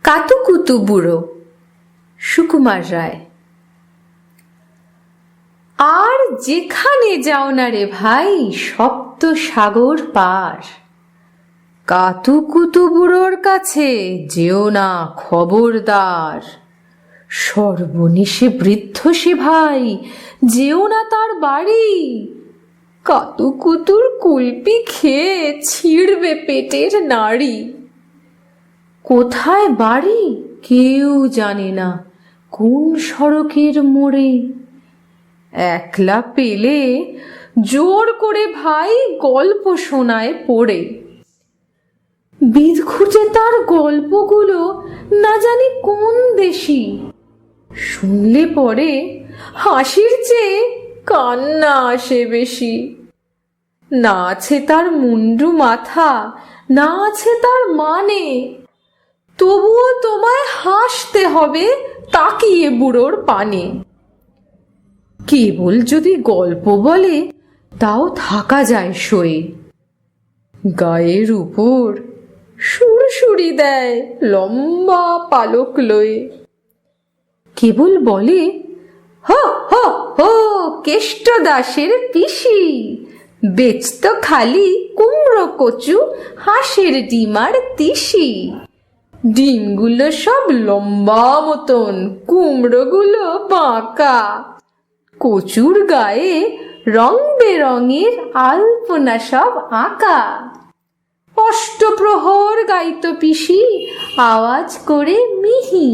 কাতুকুতু বুড়ো, সুকুমার রায়। আর যেখানে যাও না রে ভাই, সপ্ত সাগর পার, কাতুকুতু বুড়োর কাছে যেও না খবরদার। সর্বনেশে বৃদ্ধ সে ভাই, যেও না তার বাড়ি। কাতুকুতুর কুলপি খেয়ে ছিঁড়বে পেটের নাড়ি। কোথায় বাড়ি কেউ জানে না, কোন সড়কের মোড়ে। একলা পেলে জোর করে ভাই গল্প শোনায় পড়ে। বিদঘুটে তার গল্পগুলো না জানি কোন দেশি। শুনলে পরে হাসির চেয়ে কান্না আসে বেশি। না আছে তার মুন্ডু মাথা, না আছে তার মানে, তবুও তোমায় হাসতে হবে তাকিয়ে বুড়োর পানে। কেবল যদি গল্প বলে তাও থাকা যায় সয়ে। গায়ের উপর সুরসুরি দেয় লম্বা পালক লয়ে। কেবল বলে, হো হো হো কেষ্ট দাসের পিসি, বেচত খালি কুমড়ো কচু হাঁসের ডিমার তিসি। ডিমগুলো সব লম্বা মতন, কুমড়োগুলো বাঁকা। কচুর গায়ে রং বেরঙের আলপনা সব আঁকা। অষ্টপ্রহর গাইত পিসি আওয়াজ করে মিহি।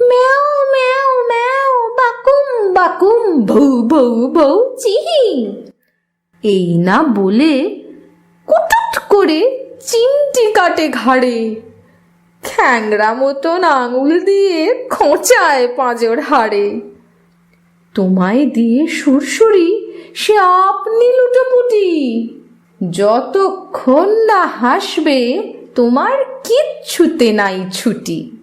ম্যাও ম্যাও ম্যাও বাকুম বাকুম ভৌ ভৌ ভৌ চিহি। এই না বলে কুটুট করে চিমটি কাটে ঘাড়ে। খ্যাংরা মতন আঙুল দিয়ে খোঁচায় পাঁজর হাড়ে। তোমায় দিয়ে সুরসুরি সে আপনি লুটোপুটি। যতক্ষণ না হাসবে তোমার কিচ্ছুতে নাই ছুটি।